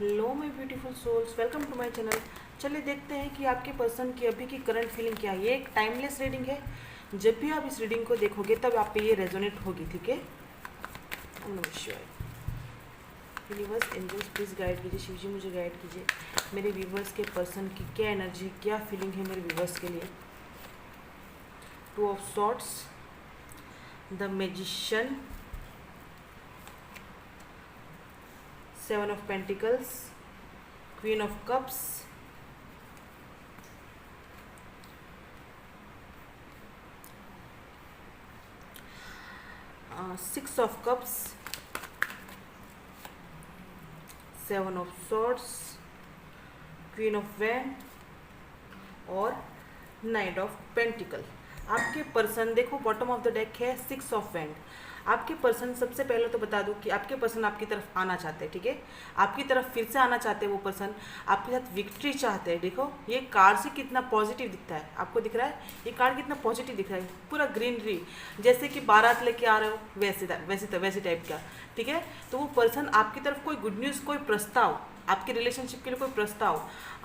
Hello my beautiful souls, welcome to my channel. चलिए देखते हैं कि आपके पर्सन की अभी की करंट फीलिंग क्या है। ये एक टाइमलेस रीडिंग है। जब भी आप इस रीडिंग को देखोगे तब आप पे ये रेजोनेट होगी, ठीक है। ओम नमः शिवाय। यूनिवर्स, एंजल्स प्लीज़ गाइड कीजिए। शिव जी मुझे गाइड कीजिए। मेरे व्यूवर्स के पर्सन की क्या एनर्जी, क्या फीलिंग है मेरे व्यूवर्स के लिए। Two of swords, the magician, seven of pentacles, queen of cups, six of cups, seven of swords, queen of wand और नाइट ऑफ पेंटिकल। आपके पर्सन देखो, बॉटम ऑफ द डेक है six of wand. आपके person, सबसे पहले तो बता दूं कि आपके पर्सन आपकी तरफ आना चाहते हैं, ठीक है। आपकी तरफ फिर से आना चाहते हैं वो पर्सन, आपके साथ विक्ट्री चाहते हैं। देखो ये कार्ड से कितना पॉजिटिव दिखता है, आपको दिख रहा है ये कार्ड कितना पॉजिटिव दिख रहा है। पूरा ग्रीनरी, जैसे कि बारात लेके आ रहे हो वैसे टाइप का, ठीक है। तो वो पर्सन आपकी तरफ कोई गुड न्यूज़, कोई प्रस्ताव, आपके रिलेशनशिप के लिए कोई प्रस्ताव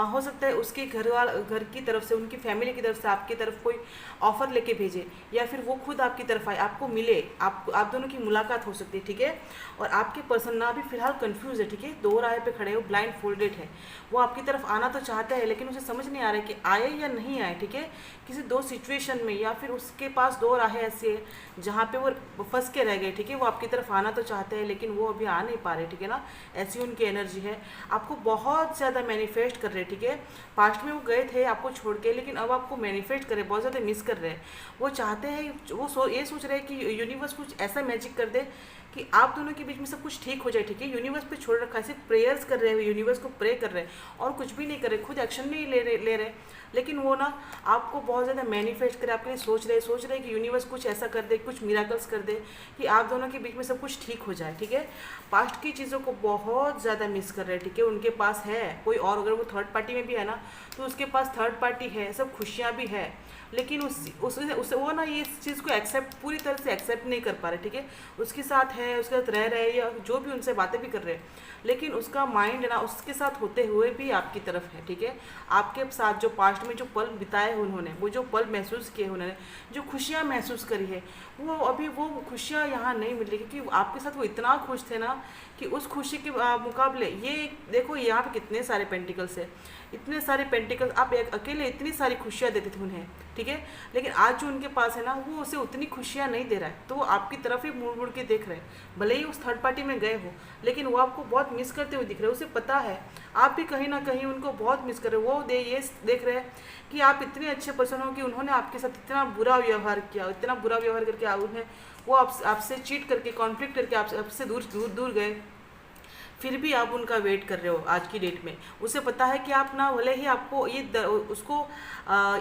हो सकता है, उसके घर की तरफ से, उनकी फैमिली की तरफ से आपकी तरफ कोई ऑफर लेके भेजे, या फिर वो खुद आपकी तरफ आए, आपको मिले, आप दोनों की मुलाकात हो सकती है, ठीक है। और आपके पर्सन ना अभी फिलहाल कंफ्यूज है, ठीक है। दो राह पे खड़े हो, ब्लाइंड फोल्डेड है। वो आपकी तरफ आना तो चाहता है लेकिन उसे समझ नहीं आ रहा है कि आए या नहीं आए, ठीक है। किसी दो सिचुएशन में, या फिर उसके पास दो राहें ऐसी है जहाँ पे वो फंस के रह गए, ठीक है। वो आपकी तरफ आना तो चाहते हैं लेकिन वो अभी आ नहीं पा रहे, ठीक है ना। ऐसी उनकी एनर्जी है। आपको बहुत ज़्यादा मैनिफेस्ट कर रहे हैं, ठीक है। पास्ट में वो गए थे आपको छोड़ के, लेकिन अब आपको मैनिफेस्ट कर रहे, बहुत ज़्यादा मिस कर रहे हैं। वो चाहते हैं, ये सोच रहे हैं कि यूनिवर्स कुछ ऐसा मैजिक कर दे कि आप दोनों के बीच में सब कुछ ठीक हो जाए, ठीक है। यूनिवर्स पे छोड़ रखा है, सिर्फ प्रेयर्स कर रहे हैं, यूनिवर्स को प्रे कर रहे हैं और कुछ भी नहीं कर रहे, खुद एक्शन नहीं ले रहे। लेकिन वो ना आपको बहुत ज़्यादा मैनिफेस्ट करे, आपके लिए सोच रहे कि यूनिवर्स कुछ ऐसा कर दे, कुछ मिराकल्स कर दे कि आप दोनों के बीच में सब कुछ ठीक हो जाए, ठीक है। पास्ट की चीज़ों को बहुत ज़्यादा मिस कर रहे हैं, ठीक है। उनके पास है कोई और, अगर वो थर्ड पार्टी में भी है ना तो उसके पास थर्ड पार्टी है, सब खुशियाँ भी है, लेकिन उसे वो ना ये चीज़ को एक्सेप्ट, पूरी तरह से एक्सेप्ट नहीं कर पा रहे, ठीक है। उसके साथ है, उसके साथ रह रहे हैं, या जो भी उनसे बातें भी कर रहे हैं, लेकिन उसका माइंड ना उसके साथ होते हुए भी आपकी तरफ है, ठीक है। आपके साथ जो पास्ट में जो पल बिताए उन्होंने, वो जो पल महसूस किए उन्होंने, जो खुशियाँ महसूस करी है, वो अभी वो खुशियाँ यहाँ नहीं मिल रही, क्योंकि आपके साथ वो इतना खुश थे ना कि उस खुशी के मुकाबले ये देखो यहाँ पे कितने सारे पेंटिकल्स है, इतने सारे पेंटिकल्स, आप एक अकेले इतनी सारी खुशियाँ देते थे उन्हें, ठीक है। लेकिन आज जो उनके पास है ना, वो उसे उतनी खुशियाँ नहीं दे रहा है, तो वो आपकी तरफ ही मुड़ मुड़ के देख रहे हैं। भले ही उस थर्ड पार्टी में गए हो, लेकिन वो आपको बहुत मिस करते हुए दिख रहे हैं। उसे पता है आप भी कहीं ना कहीं उनको बहुत मिस कर रहे हो। वो ये देख रहे हैं कि आप इतने अच्छे पर्सन हो कि उन्होंने आपके साथ इतना बुरा व्यवहार किया, इतना बुरा व्यवहार करके उन्हें वो आपसे चीट करके, कॉन्फ्लिक्ट करके आपसे दूर गए, फिर भी आप उनका वेट कर रहे हो आज की डेट में। उसे पता है कि आप ना, भले ही आपको उसको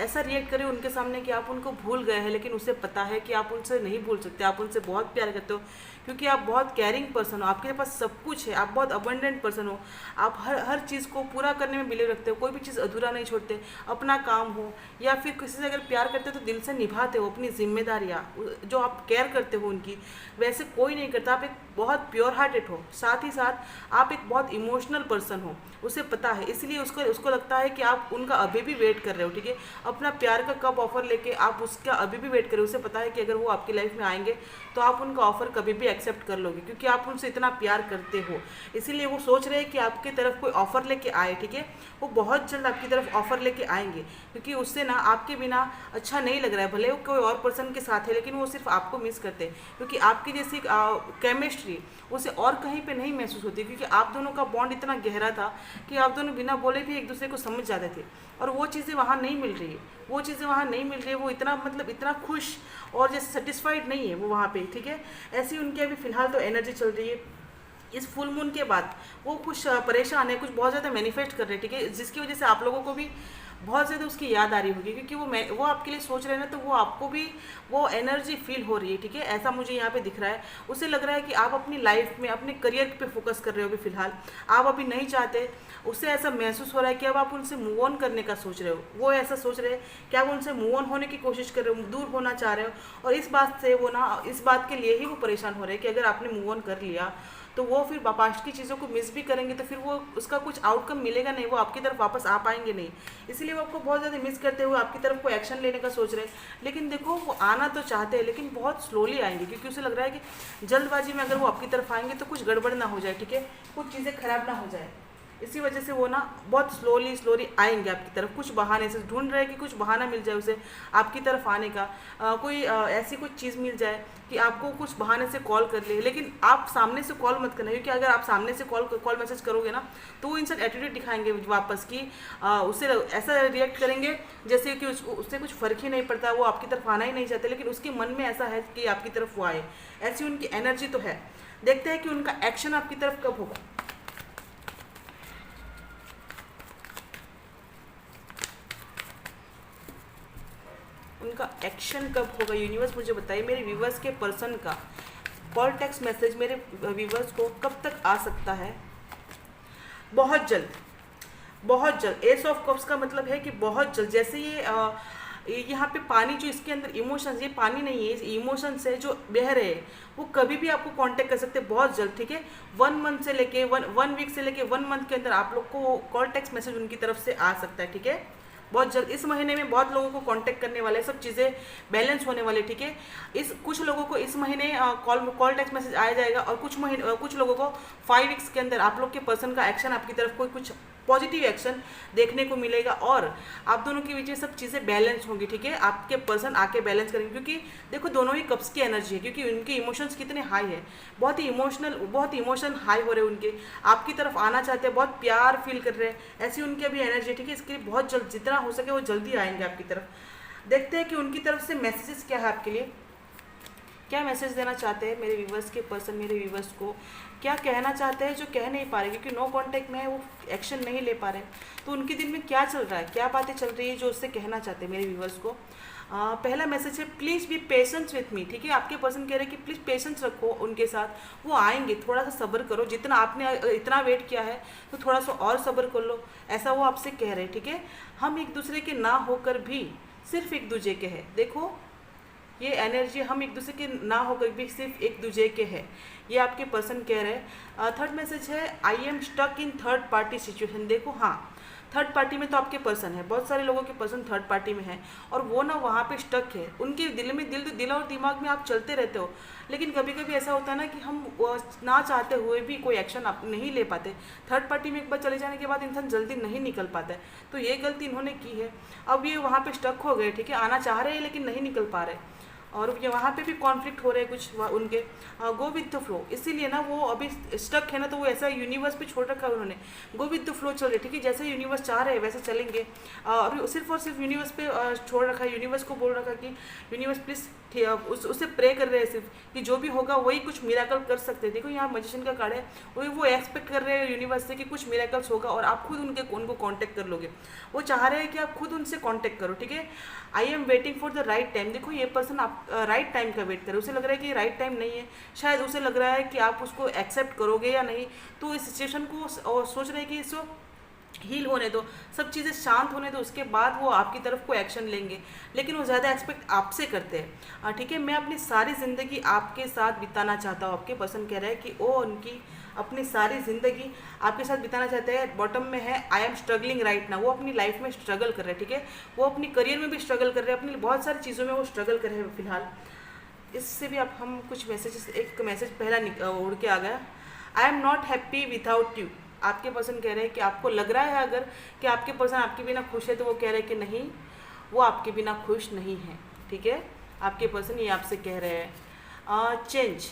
ऐसा रिएक्ट करें उनके सामने कि आप उनको भूल गए हैं, लेकिन उसे पता है कि आप उनसे नहीं भूल सकते। आप उनसे बहुत प्यार करते हो, क्योंकि आप बहुत केयरिंग पर्सन हो, आपके पास सब कुछ है, आप बहुत अबंडेंट पर्सन हो। आप हर चीज़ को पूरा करने में बिलीव रखते हो, कोई भी चीज़ अधूरा नहीं छोड़ते। अपना काम हो या फिर किसी से अगर प्यार करते हो तो दिल से निभाते हो अपनी जिम्मेदारियाँ, जो आप केयर करते हो उनकी, वैसे कोई नहीं करता। आप एक बहुत प्योर हार्टेड हो, साथ ही साथ आप एक बहुत इमोशनल पर्सन हो, उसे पता है। इसलिए उसको लगता है कि आप उनका अभी भी वेट कर रहे हो, ठीक है। अपना प्यार का कप ऑफर लेके आप उसका अभी भी वेट कर रहे हो। उसे पता है कि अगर वो आपकी लाइफ में आएंगे तो आप उनका ऑफर कभी भी एक्सेप्ट कर लोगे, क्योंकि आप उनसे इतना प्यार करते हो। इसीलिए वो सोच रहे हैं कि आपकी तरफ कोई ऑफर लेके आए, ठीक है। वो बहुत जल्द आपकी तरफ ऑफर लेके आएंगे, क्योंकि उससे ना आपके बिना अच्छा नहीं लग रहा है। भले वो कोई और पर्सन के साथ है, लेकिन वो सिर्फ आपको मिस करते हैं, क्योंकि आपकी जैसी केमिस्ट्री उसे और कहीं पे नहीं महसूस होती, क्योंकि आप दोनों का बॉन्ड इतना गहरा था कि आप दोनों बिना बोले भी एक दूसरे को समझ जाते थे। और वो चीज़ें वहाँ नहीं मिल रही है, वो चीज़ें वहाँ नहीं मिल रही है। वो इतना इतना खुश और जैसे सेटिस्फाइड नहीं है वो वहाँ पे, ठीक है। ऐसी उनकी अभी फ़िलहाल तो एनर्जी चल रही है। इस फुल मून के बाद वो कुछ परेशान है, कुछ बहुत ज़्यादा मैनिफेस्ट कर रहे हैं, ठीक है। जिसकी वजह से आप लोगों को भी बहुत ज़्यादा उसकी याद आ रही होगी, क्योंकि वो आपके लिए सोच रहे हैं ना, तो वो आपको भी वो एनर्जी फील हो रही है, ठीक है। ऐसा मुझे यहाँ पे दिख रहा है। उसे लग रहा है कि आप अपनी लाइफ में अपने करियर पे फोकस कर रहे हो अभी फ़िलहाल, आप अभी नहीं चाहते। उससे ऐसा महसूस हो रहा है कि अब आप उनसे मूव ऑन करने का सोच रहे हो। वो ऐसा सोच रहे हैं कि आप उनसे मूव ऑन होने की कोशिश कर रहे हो, दूर होना चाह रहे हो। और इस बात से वो ना, इस बात के लिए ही वो परेशान हो रहे हैं कि अगर आपने मूव ऑन कर लिया तो वो फिर पास्ट की चीज़ों को मिस भी करेंगे, तो फिर वो उसका कुछ आउटकम मिलेगा नहीं, वो आपकी तरफ वापस आ पाएंगे नहीं। इसलिए वो आपको बहुत ज़्यादा मिस करते हुए आपकी तरफ कोई एक्शन लेने का सोच रहे हैं। लेकिन देखो वो आना तो चाहते हैं लेकिन बहुत स्लोली आएंगे, क्योंकि उसे लग रहा है कि जल्दबाजी में अगर वो आपकी तरफ आएंगे तो कुछ गड़बड़ ना हो जाए, ठीक है, कुछ चीज़ें खराब ना हो जाए। इसी वजह से वो ना बहुत स्लोली आएंगे आपकी तरफ, कुछ बहाने से ढूंढ रहे हैं कि कुछ बहाना मिल जाए उसे आपकी तरफ आने का। कोई ऐसी कुछ चीज़ मिल जाए कि आपको कुछ बहाने से कॉल कर ले, लेकिन आप सामने से कॉल मत करना, क्योंकि अगर आप सामने से कॉल मैसेज करोगे ना तो वो इंसान एटीट्यूड दिखाएंगे वापस कि उससे ऐसा रिएक्ट करेंगे जैसे कि उससे कुछ फ़र्क ही नहीं पड़ता, वो आपकी तरफ आना ही नहीं चाहते, लेकिन उसके मन में ऐसा है कि आपकी तरफ वो आए। ऐसी उनकी एनर्जी तो है। देखते हैं कि उनका एक्शन आपकी तरफ कब होगा। उनका एक्शन कब होगा यूनिवर्स मुझे बताइए। मेरे व्यूवर्स के पर्सन का कॉल टेक्स्ट मैसेज मेरे व्यूवर्स को कब तक आ सकता है? बहुत जल्द, बहुत जल्द। एस ऑफ कप्स का मतलब है कि बहुत जल्द। जैसे ये यहाँ पे पानी जो इसके अंदर इमोशंस, ये पानी नहीं है, इमोशंस है जो बह रहे हैं, वो कभी भी आपको कांटेक्ट कर सकते हैं बहुत जल्द, ठीक है। 1 मंथ से लेके 1 वीक से लेके 1 मंथ के अंदर आप लोग को कॉल टेक्स्ट मैसेज उनकी तरफ से आ सकता है, ठीक है, बहुत जल्द। इस महीने में बहुत लोगों को कांटेक्ट करने वाले, सब चीज़ें बैलेंस होने वाले, ठीक है। इस कुछ लोगों को इस महीने कॉल टेक्स्ट मैसेज आया जाएगा, और कुछ लोगों को 5 वीक्स के अंदर आप लोग के पर्सन का एक्शन आपकी तरफ कोई कुछ पॉजिटिव एक्शन देखने को मिलेगा, और आप दोनों के बीच में सब चीज़ें बैलेंस होंगी, ठीक है। आपके पर्सन आके बैलेंस करेंगे, क्योंकि देखो दोनों ही कप्स की एनर्जी है, क्योंकि उनके इमोशंस कितने हाई है, बहुत इमोशन हाई हो रहे हैं उनके, आपकी तरफ आना चाहते हैं, बहुत प्यार फील कर रहे हैं, ऐसी उनकी अभी एनर्जी, ठीक है। इसके लिए बहुत जल्द, जितना हो सके वो जल्दी आएंगे आपकी तरफ। देखते हैं कि उनकी तरफ से मैसेजेस क्या है आपके लिए, क्या मैसेज देना चाहते हैं मेरे व्यूवर्स के पर्सन, मेरे व्यूवर्स को क्या कहना चाहते हैं जो कह नहीं पा रहे, क्योंकि नो कांटेक्ट में है, वो एक्शन नहीं ले पा रहे। तो उनके दिल में क्या चल रहा है, क्या बातें चल रही है जो उससे कहना चाहते हैं मेरे व्यूवर्स को। पहला मैसेज है please be patience with me, ठीक है। आपके पर्सन कह रहे हैं कि प्लीज़ पेशेंस रखो उनके साथ, वो आएंगे, थोड़ा सा सब्र करो, जितना आपने इतना वेट किया है तो थोड़ा सा और सब्र कर लो, ऐसा वो आपसे कह रहे हैं, ठीक है। हम एक दूसरे के ना होकर भी सिर्फ एक दूसरे के हैं, देखो ये एनर्जी, हम एक दूसरे के ना होकर भी सिर्फ एक दूसरे के है, ये आपके पर्सन कह रहे हैं। थर्ड मैसेज है I am stuck in third party situation. देखो हाँ, थर्ड पार्टी में तो आपके पर्सन है, बहुत सारे लोगों के पर्सन थर्ड पार्टी में है, और वो ना वहाँ पे स्टक है, उनके दिल और दिमाग में आप चलते रहते हो, लेकिन कभी कभी ऐसा होता है ना कि हम ना चाहते हुए भी कोई एक्शन आप नहीं ले पाते। थर्ड पार्टी में एक बार चले जाने के बाद इंसान जल्दी नहीं निकल पाता है, तो ये गलती इन्होंने की है। अब ये वहाँ पे स्टक हो गए, ठीक है, आना चाह रहे हैं लेकिन नहीं निकल पा रहे, और ये वहाँ पे भी कॉन्फ्लिक्ट हो रहे हैं कुछ उनके। गो विद द फ्लो, इसीलिए ना वो अभी स्टक है ना, तो वो ऐसा यूनिवर्स पे छोड़ रखा है उन्होंने, गो विद द फ्लो चल रहे, ठीक है, जैसे यूनिवर्स चाह रहे हैं वैसे चलेंगे। अभी सिर्फ और सिर्फ यूनिवर्स पे छोड़ रखा है, यूनिवर्स को बोल रखा कि यूनिवर्स प्लीज़ उससे प्रे कर रहे हैं सिर्फ कि जो भी होगा वही कुछ मिराकल कर सकते हैं। देखो यहाँ मैजिशियन का कार्ड है, वही वो एक्सपेक्ट कर रहे हैं यूनिवर्स से कि कुछ मिराकल्स होगा और आप खुद उनको कांटेक्ट कर लोगे, वो चाह रहे हैं कि आप खुद उनसे कांटेक्ट करो, ठीक है। I am waiting for the right time, देखो ये पर्सन आप राइट टाइम का वेट करे, उसे लग रहा है कि राइट टाइम नहीं है, शायद उसे लग रहा है कि आप उसको एक्सेप्ट करोगे या नहीं, तो इस सिचुएशन को सोच रहे हैं कि इसको हील होने दो, सब चीज़ें शांत होने दो, उसके बाद वो आपकी तरफ को एक्शन लेंगे, लेकिन वो ज़्यादा एक्सपेक्ट आपसे करते हैं, ठीक है। मैं अपनी सारी ज़िंदगी आपके साथ बिताना चाहता हूँ, आपके पर्सन कह रहे हैं कि वो उनकी अपनी सारी ज़िंदगी आपके साथ बिताना चाहते हैं। बॉटम में है I am struggling right now, वो अपनी लाइफ में स्ट्रगल कर रहे हैं, ठीक है, वो अपनी करियर में भी स्ट्रगल कर रहे हैं, अपनी बहुत सारी चीज़ों में वो स्ट्रगल कर रहे हैं फिलहाल। इससे भी अब हम कुछ मैसेजेस, एक मैसेज पहला उड़ के आ गया, I am not happy without you. आपके पर्सन कह रहे हैं कि आपको लग रहा है अगर कि आपके पर्सन आपके बिना खुश है, तो वो कह रहे हैं कि नहीं, वो आपके बिना खुश नहीं है, ठीक है। आपके पर्सन ये आपसे कह रहे हैं change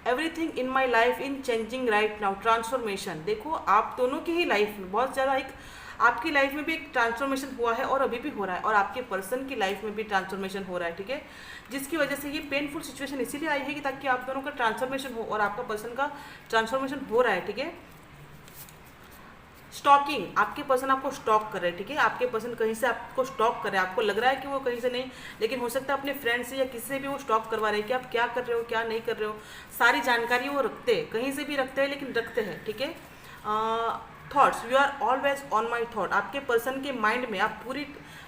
everything in my life in changing right now, transformation. देखो आप दोनों की ही लाइफ में बहुत ज़्यादा एक, आपकी लाइफ में भी एक ट्रांसफॉर्मेशन हुआ है और अभी भी हो रहा है, और आपके पर्सन की लाइफ में भी ट्रांसफॉर्मेशन हो रहा है, ठीक है, जिसकी वजह से ये पेनफुल सिचुएशन इसीलिए आई है कि ताकि आप दोनों का ट्रांसफॉर्मेशन हो, और आपका पर्सन का ट्रांसफॉर्मेशन हो रहा है, ठीक है। स्टॉकिंग, आपके पर्सन आपको स्टॉक कर रहे हैं, ठीक है, आपके पर्सन कहीं से आपको स्टॉक कर रहे हैं, आपको लग रहा है कि वो कहीं से नहीं, लेकिन हो सकता है अपने फ्रेंड से या किसी से भी वो स्टॉक करवा रहे हैं कि आप क्या कर रहे हो क्या नहीं कर रहे हो, सारी जानकारी वो रखते हैं, कहीं से भी रखते हैं लेकिन रखते हैं, ठीक है। Thoughts, you are always on my thought, आपके पर्सन के माइंड में आप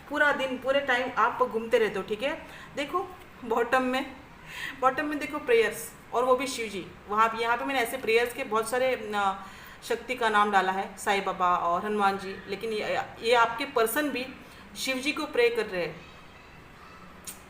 पूरा दिन पूरे टाइम आप घूमते रहते हो, ठीक है। देखो बॉटम में देखो प्रेयर्स, और वो भी शिव जी। वहाँ यहाँ पे मैंने ऐसे प्रेयर्स के बहुत सारे शक्ति का नाम डाला है, साईं बाबा और हनुमान जी, लेकिन ये आपके पर्सन भी शिव जी को प्रे कर रहे हैं।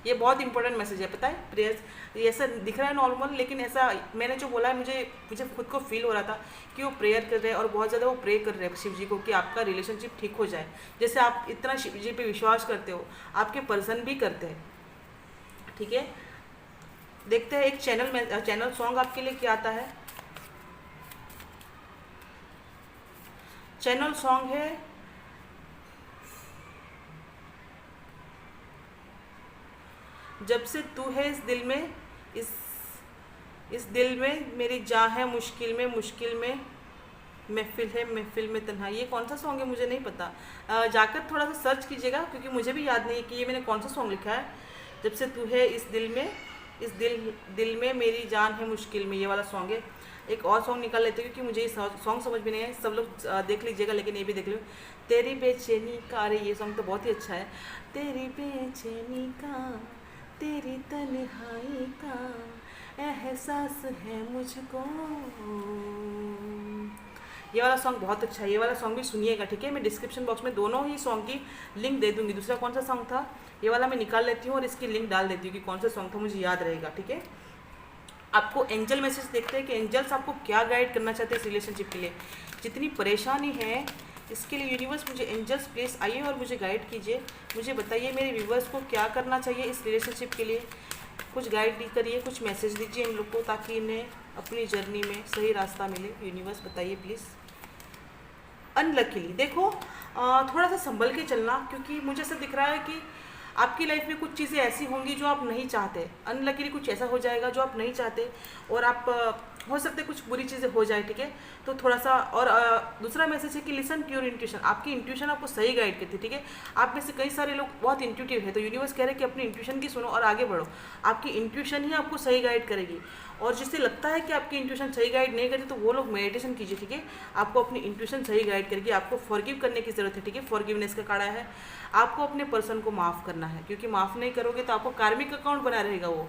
ये बहुत इंपॉर्टेंट मैसेज है, पता है। प्रेयर्स ये ऐसा दिख रहा है नॉर्मल, लेकिन ऐसा मैंने जो बोला है मुझे खुद को फील हो रहा था कि वो प्रेयर कर रहे हैं और बहुत ज़्यादा वो प्रे कर रहे हैं शिव जी को कि आपका रिलेशनशिप ठीक हो जाए। जैसे आप इतना शिव जी पे विश्वास करते हो, आपके पर्सन भी करते हैं, ठीक है। देखते हैं एक चैनल सॉन्ग आपके लिए क्या आता है। चैनल सॉन्ग है जब से तू है इस दिल में, इस दिल में मेरी जान है, मुश्किल में महफिल है, महफिल में तन्हाई। ये कौन सा सॉन्ग है मुझे नहीं पता, जाकर थोड़ा सा सर्च कीजिएगा, क्योंकि मुझे भी याद नहीं है कि ये मैंने कौन सा सॉन्ग लिखा है। जब से तू है इस दिल में, इस दिल में मेरी जान है, मुश्किल में, ये वाला सॉन्ग है। एक और सॉन्ग निकाल लेते हैं, क्योंकि मुझे ये सॉन्ग समझ भी नहीं है। सब लोग देख लीजिएगा, लेकिन ये भी देख लो। तेरी बेचैनी का, अरे ये सॉन्ग तो बहुत ही अच्छा है। तेरी बेचैनी का, तेरी तन्हाई का एहसास है मुझको। ये वाला सॉन्ग बहुत अच्छा है, ये वाला सॉन्ग भी सुनिएगा, ठीक है। मैं डिस्क्रिप्शन बॉक्स में दोनों ही सॉन्ग की लिंक दे दूंगी। दूसरा कौन सा सॉन्ग था, ये वाला मैं निकाल लेती हूँ और इसकी लिंक डाल देती हूँ कि कौन सा सॉन्ग था, मुझे याद रहेगा, ठीक है। आपको एंजल मैसेज देखते हैं कि एंजल्स आपको क्या गाइड करना चाहते हैं इस रिलेशनशिप के लिए। जितनी परेशानी है इसके लिए यूनिवर्स, मुझे एंजल्स प्लीज़ आइए और मुझे गाइड कीजिए। मुझे बताइए मेरे व्यूवर्स को क्या करना चाहिए इस रिलेशनशिप के लिए। कुछ गाइड करिए, कुछ मैसेज दीजिए इन लोग को, ताकि इन्हें अपनी जर्नी में सही रास्ता मिले। यूनिवर्स बताइए प्लीज़। अनलकीली देखो, थोड़ा सा संभल के चलना, क्योंकि मुझे ऐसा दिख रहा है कि आपकी लाइफ में कुछ चीज़ें ऐसी होंगी जो आप नहीं चाहते। अनलकीली कुछ ऐसा हो जाएगा जो आप नहीं चाहते, और आप हो सकते कुछ बुरी चीज़ें हो जाए, ठीक है। तो थोड़ा सा, और दूसरा मैसेज है कि लिसन टू योर इंट्यूशन। आपकी इंट्यूशन आपको सही गाइड करती है, ठीक है। आप में से कई सारे लोग बहुत इंट्यूटिव है, तो यूनिवर्स कह रहे हैं कि अपनी इंट्यूशन की सुनो और आगे बढ़ो। आपकी इंट्यूशन ही आपको सही गाइड करेगी। और जिससे लगता है कि आपकी इंट्यूशन सही गाइड नहीं करती, तो वो लोग मेडिटेशन कीजिए, ठीक है। आपको अपनी इंट्यूशन सही गाइड करेगी। आपको फॉरगिव करने की ज़रूरत है, ठीक है। फॉरगिवनेस का कार्ड है। आपको अपने पर्सन को माफ़ करना है, क्योंकि माफ़ नहीं करोगे तो आपको कार्मिक अकाउंट बना रहेगा, वो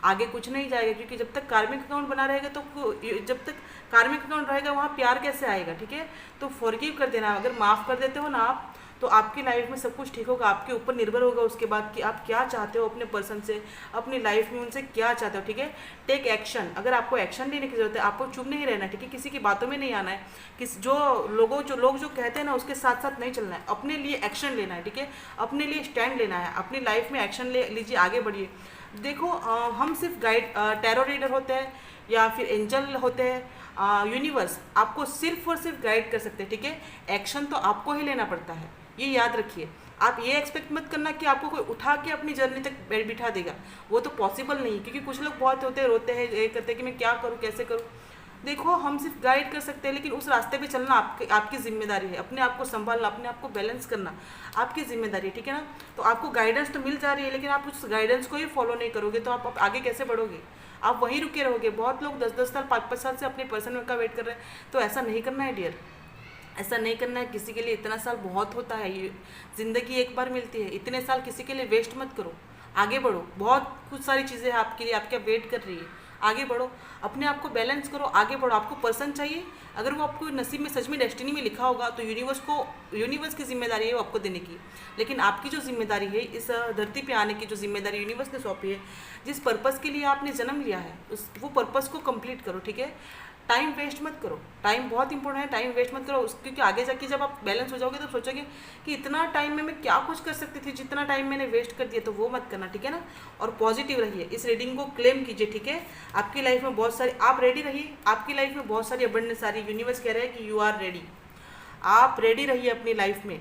आगे कुछ नहीं जाएगा। क्योंकि जब तक कार्मिक अकाउंट बना रहेगा, तो जब तक कार्मिक अकाउंट रहेगा वहाँ प्यार कैसे आएगा, ठीक है। तो फॉरगिव कर देना। अगर माफ़ कर देते हो ना आप, तो आपकी लाइफ में सब कुछ ठीक होगा। आपके ऊपर निर्भर होगा उसके बाद कि आप क्या चाहते हो अपने पर्सन से, अपनी लाइफ में उनसे क्या चाहते हो, ठीक है। Take action. अगर आपको एक्शन लेने की जरूरत है, आपको चुप नहीं रहना, ठीक है। किसी की बातों में नहीं आना है, जो लोग जो कहते हैं ना उसके साथ साथ नहीं चलना है। अपने लिए एक्शन लेना है, ठीक है। अपने लिए स्टैंड लेना है, अपनी लाइफ में एक्शन ले लीजिए, आगे बढ़िए। देखो, हम सिर्फ गाइड टैरो रीडर होते हैं या फिर एंजल होते हैं, यूनिवर्स आपको सिर्फ और सिर्फ गाइड कर सकते हैं, ठीक है। एक्शन तो आपको ही लेना पड़ता है, ये याद रखिए। आप ये एक्सपेक्ट मत करना कि आपको कोई उठा के अपनी जर्नी तक बिठा देगा, वो तो पॉसिबल नहीं है। क्योंकि कुछ लोग बहुत होते हैं, रोते हैं, ये करते हैं कि मैं क्या करूँ, कैसे करूँ। देखो, हम सिर्फ गाइड कर सकते हैं, लेकिन उस रास्ते पे चलना आपकी जिम्मेदारी है। अपने आप को संभालना, अपने आप को बैलेंस करना आपकी जिम्मेदारी है, ठीक है ना। तो आपको गाइडेंस तो मिल जा रही है, लेकिन आप उस गाइडेंस को ही फॉलो नहीं करोगे तो आप आगे कैसे बढ़ोगे। आप वहीं रुके रहोगे। बहुत लोग 10-10 साल 5-5 साल से अपने पर्सन का वेट कर रहे हैं, तो ऐसा नहीं करना है डियर, ऐसा नहीं करना है। किसी के लिए इतना साल बहुत होता है, ये ज़िंदगी एक बार मिलती है। इतने साल किसी के लिए वेस्ट मत करो, आगे बढ़ो। बहुत कुछ सारी चीज़ें हैं आपके लिए, आपके वेट कर रही है, आगे बढ़ो। अपने आप को बैलेंस करो, आगे बढ़ो। आपको पर्सन चाहिए, अगर वो आपको नसीब में सच में डेस्टिनी में लिखा होगा, तो यूनिवर्स की जिम्मेदारी है वो आपको देने की। लेकिन आपकी जो जिम्मेदारी है, इस धरती पे आने की जो जिम्मेदारी यूनिवर्स ने सौंपी है, जिस पर्पज़ के लिए आपने जन्म लिया है, वो पर्पज़ को कंप्लीट करो, ठीक है। टाइम वेस्ट मत करो। टाइम बहुत इंपॉर्टेंट है, टाइम वेस्ट मत करो। क्योंकि आगे जाके जब आप बैलेंस हो जाओगे तो सोचोगे कि इतना टाइम में मैं क्या कुछ कर सकती थी, जितना टाइम मैंने वेस्ट कर दिया। तो वो मत करना, ठीक है ना। और पॉजिटिव रहिए, इस रीडिंग को क्लेम कीजिए, ठीक है। आपकी लाइफ में बहुत सारी, आप रेडी रहिए, आपकी लाइफ में बहुत सारी अबंडेंस आ रही है। यूनिवर्स कह रहे हैं कि यू आर रेडी, आप रेडी रहिए अपनी लाइफ में।